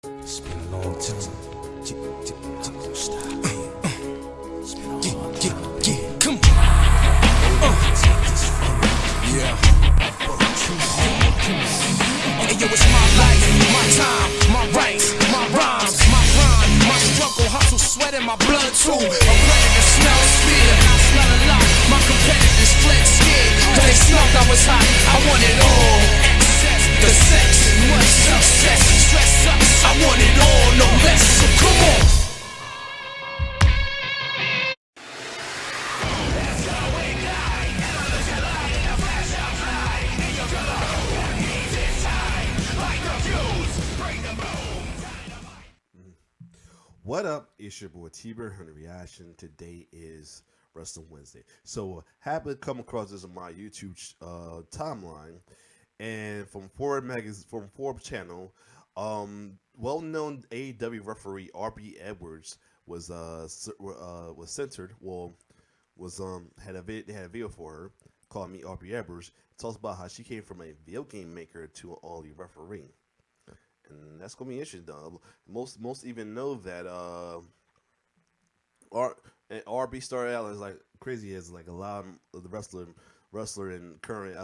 It's been a long time. Stop. It's been a long time. Come on. Yeah. Hey, yo, it's my life, my time, my rights, my rhymes, my grind, my struggle, hustle, sweat in my blood too. A predator smells fear, I smell a lot. My competitors fled scared, cause they smelled I was hot. I want it all. Excess, the sex, much success, stress up. I want it all, no less. So come on. What up? It's your boy T-Bird Hunter Reaction. Today is Wrestling Wednesday. So happened to come across this on my YouTube timeline, and from Forbes channel, well-known AEW referee Aubrey Edwards was censored. Well, had a video for her called "Me Aubrey Edwards." It talks about how she came from a video game maker to an all-elite referee. And that's gonna be interesting. Though. Most even know that RB started out as like crazy as like a lot of the wrestler and current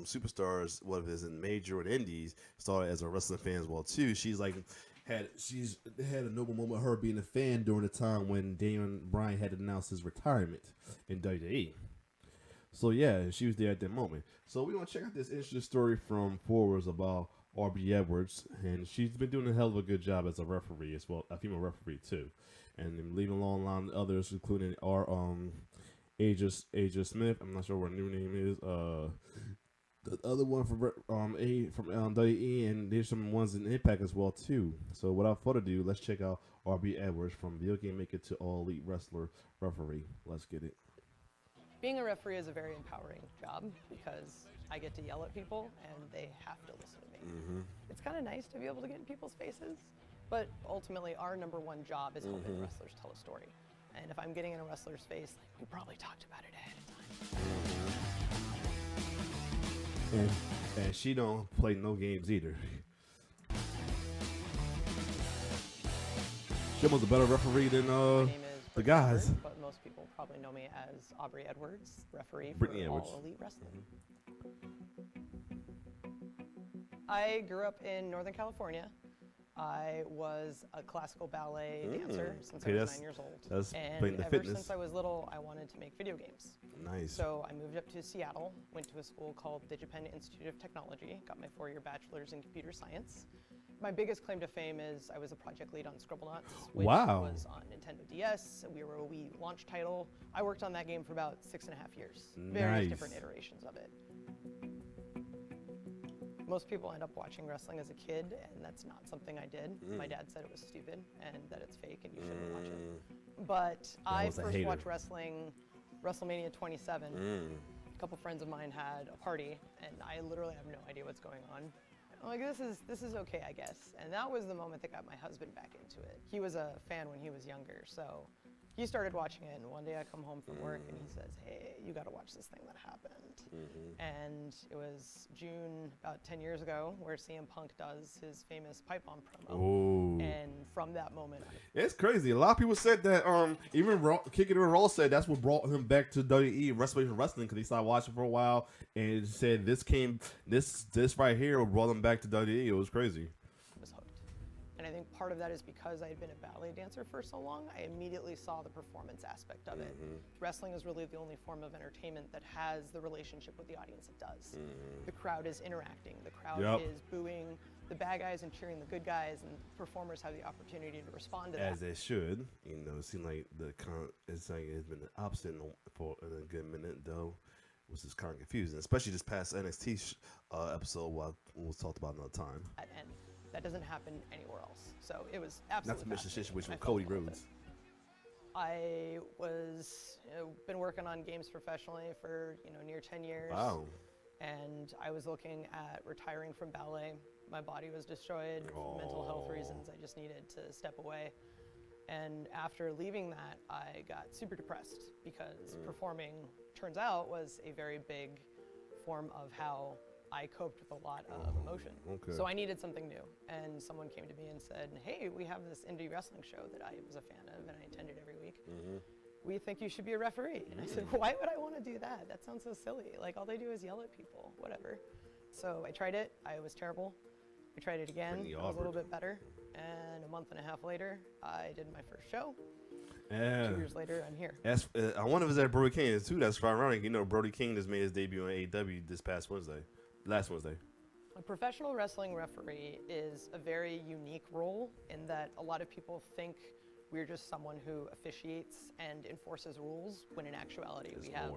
superstars, what it is in major and indies, started as a wrestling fan as well too. She's had a noble moment of her being a fan during the time when Daniel Bryan had announced his retirement in WWE. So yeah, she was there at that moment. So we're gonna check out this interesting story from Forbes about Aubrey Edwards, and she's been doing a hell of a good job as a referee as well, a female referee too, and leaving along the line others, including our Aja Smith. I'm not sure what her new name is. The other one from WWE, and there's some ones in Impact as well too. So without further ado, let's check out Aubrey Edwards from video game maker to all elite wrestler referee. Let's get it. Being a referee is a very empowering job because I get to yell at people and they have to listen to me. Mm-hmm. It's kind of nice to be able to get in people's faces, but ultimately our number one job is helping wrestlers tell a story. And if I'm getting in a wrestler's face, like, we probably talked about it ahead of time. And she don't play no games either. She was a better referee than the guys. Edward, but most people probably know me as Aubrey Edwards, referee for All Elite Wrestling. I grew up in Northern California. I was a classical ballet dancer since I was 9 years old. And ever since I was little, I wanted to make video games. Nice. So I moved up to Seattle, went to a school called DigiPenn Institute of Technology, got my 4-year bachelor's in computer science. My biggest claim to fame is I was a project lead on Scribblenauts, which was on Nintendo DS. We were a Wii launch title. I worked on that game for about 6.5 years. Various different iterations of it. Most people end up watching wrestling as a kid, and that's not something I did. My dad said it was stupid and that it's fake and you shouldn't watch it. But I first watched wrestling, WrestleMania 27. A couple friends of mine had a party, and I literally have no idea what's going on. I'm like, this is okay, I guess. And that was the moment that got my husband back into it. He was a fan when he was younger, so he started watching it, and one day I come home from work and he says, hey, you gotta watch this thing that happened. And it was June, about 10 years ago, where CM Punk does his famous pipe bomb promo. And from that moment, it's crazy. A lot of people said that, even Kicking It Raw said that's what brought him back to WWE Restoration Wrestling, because he started watching for a while and said this right here brought him back to WWE. It was crazy. And I think part of that is because I had been a ballet dancer for so long, I immediately saw the performance aspect of it. Wrestling is really the only form of entertainment that has the relationship with the audience it does. The crowd is interacting, the crowd is booing the bad guys and cheering the good guys, and performers have the opportunity to respond to that. As they should. You know, it seems like it's been the opposite for a good minute, though, which is kind of confusing, especially this past NXT episode we'll talk about another time. And that doesn't happen anywhere else. So it was absolutely not to mention the situation with Cody Rhodes. I was been working on games professionally for near 10 years. Wow. And I was looking at retiring from ballet. My body was destroyed for mental health reasons. I just needed to step away. And after leaving that, I got super depressed because performing, turns out, was a very big form of how I coped with a lot of emotion. Okay. So I needed something new. And someone came to me and said, hey, we have this indie wrestling show that I was a fan of and I attended every week. We think you should be a referee. And I said, why would I want to do that? That sounds so silly. Like, all they do is yell at people, whatever. So I tried it. I was terrible. I tried it again. I was a little bit better. And a month and a half later, I did my first show. 2 years later, I'm here. I wonder if it's at Brody King too. That's ironic. You know, Brody King just made his debut on AEW this past last Wednesday. A professional wrestling referee is a very unique role in that a lot of people think we're just someone who officiates and enforces rules, when in actuality we have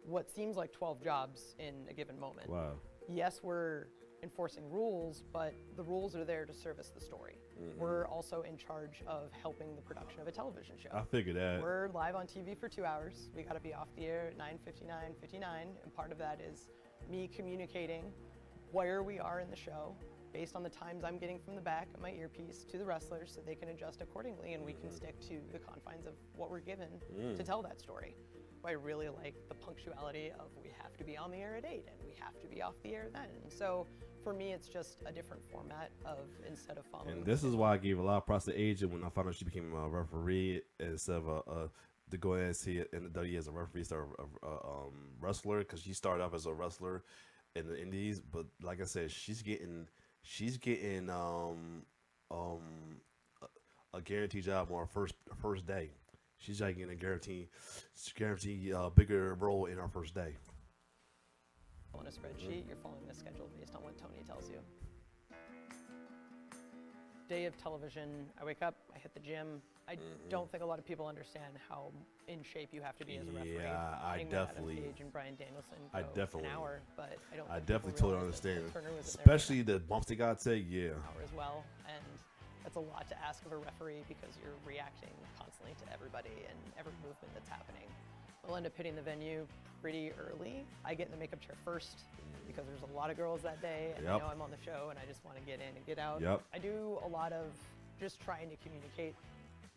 what seems like 12 jobs in a given moment. Wow. Yes, we're enforcing rules, but the rules are there to service the story. We're also in charge of helping the production of a television show. I figured that. We're live on TV for 2 hours. We got to be off the air at 9:59, and part of that is me communicating where we are in the show based on the times I'm getting from the back of my earpiece to the wrestlers so they can adjust accordingly and we can stick to the confines of what we're given to tell that story. I really like the punctuality of we have to be on the air at 8 and we have to be off the air then. And so for me, it's just a different format of instead of following. And this is why I gave a lot of props to Agent when I found out she became a referee instead of to go ahead and see it in the WWE as a referee instead of a wrestler, because she started off as a wrestler in the Indies. But like I said, she's getting a guaranteed job on her first day. She's like getting a guarantee bigger role in our first day. On a spreadsheet, you're following the schedule based on what Tony tells you. Day of television, I wake up, I hit the gym. I don't think a lot of people understand how in shape you have to be as a referee. Yeah, I definitely. Paige and Brian Danielson I definitely. an hour, but I don't. I think definitely people totally realize that understand, Turner was in there especially the bumps they got to take. Yeah. an hour as well, and that's a lot to ask of a referee because you're reacting constantly to everybody and every movement that's happening. We'll end up hitting the venue pretty early. I get in the makeup chair first because there's a lot of girls that day, and I know I'm on the show, and I just want to get in and get out. I do a lot of just trying to communicate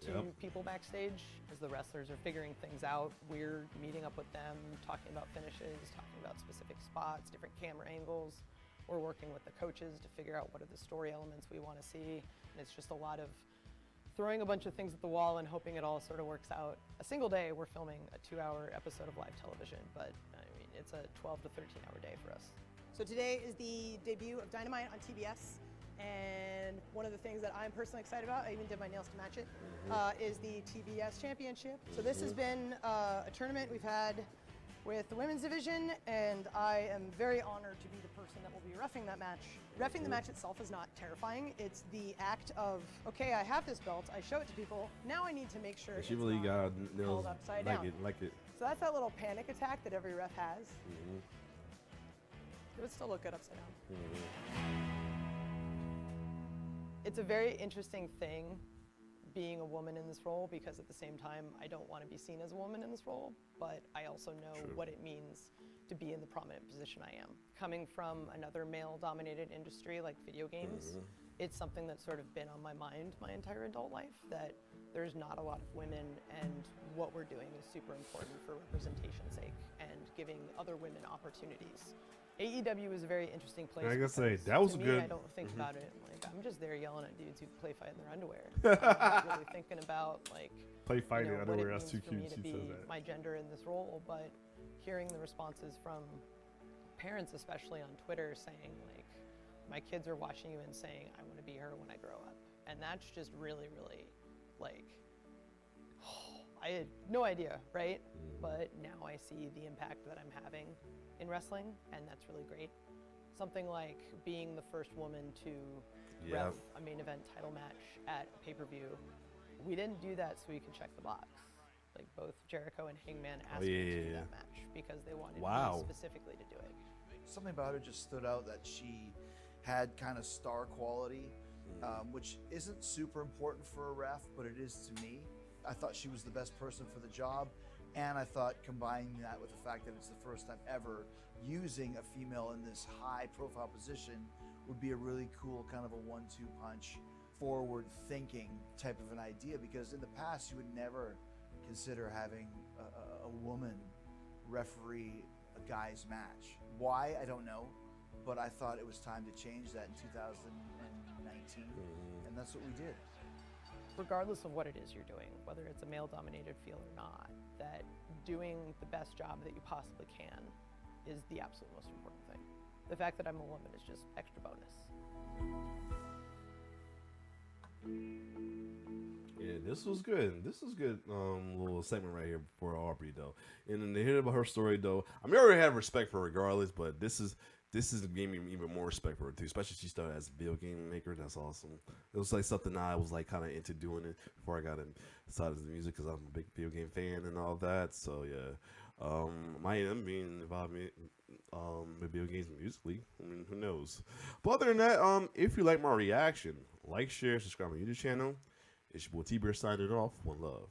to people backstage as the wrestlers are figuring things out. We're meeting up with them, talking about finishes, talking about specific spots, different camera angles. We're working with the coaches to figure out what are the story elements we want to see. And it's just a lot of throwing a bunch of things at the wall and hoping it all sort of works out. A single day, we're filming a 2-hour episode of live television, but I mean, it's a 12 to 13-hour day for us. So today is the debut of Dynamite on TBS. And one of the things that I'm personally excited about, I even did my nails to match it, is the TBS Championship. So this has been a tournament we've had with the women's division, and I am very honored to be the person that will be reffing that match. Reffing the match itself is not terrifying. It's the act of, okay, I have this belt, I show it to people, now I need to make sure She really got nails upside like down. it. So that's that little panic attack that every ref has. It would still look good upside down. It's a very interesting thing being a woman in this role because at the same time, I don't want to be seen as a woman in this role, but I also know what it means to be in the prominent position I am. Coming from another male-dominated industry like video games, it's something that's sort of been on my mind my entire adult life, that there's not a lot of women, and what we're doing is super important for representation's sake and giving other women opportunities. AEW is a very interesting place. I gotta say, that was to me, good. I don't think about it like I'm just there yelling at dudes who play fight in their underwear. I'm not really thinking about like play fight in what underwear. it That's means too for me cute. to She be says that. my gender in this role, but hearing the responses from parents, especially on Twitter, saying like, "My kids are watching you and saying I want to be her when I grow up," and that's just really, really like. I had no idea, right? But now I see the impact that I'm having in wrestling, and that's really great. Something like being the first woman to ref a main event title match at a pay-per-view. We didn't do that so we could check the box. Like both Jericho and Hangman asked me to do that match because they wanted me specifically to do it. Something about her just stood out, that she had kind of star quality, which isn't super important for a ref, but it is to me. I thought she was the best person for the job, and I thought combining that with the fact that it's the first time ever using a female in this high profile position would be a really cool kind of a 1-2 punch, forward thinking type of an idea, because in the past you would never consider having a woman referee a guy's match. Why? I don't know. but I thought it was time to change that in 2019, and that's what we did. Regardless of what it is you're doing, whether it's a male-dominated field or not, that doing the best job that you possibly can is the absolute most important thing. The fact that I'm a woman is just extra bonus. Yeah, this was good. This was good. Little segment right here for Aubrey though, and then to hear about her story though, I mean, I already have respect for her regardless, but this gave me even more respect for her too. Especially she started as a video game maker. That's awesome. It was like something I was like kind of into doing it before I got inside of the music because I'm a big video game fan and all that. So yeah, I am being involved with video games musically. I mean, who knows? But other than that, if you like my reaction, like, share, subscribe to my YouTube channel. It's your boy T-Bear signing off. One love.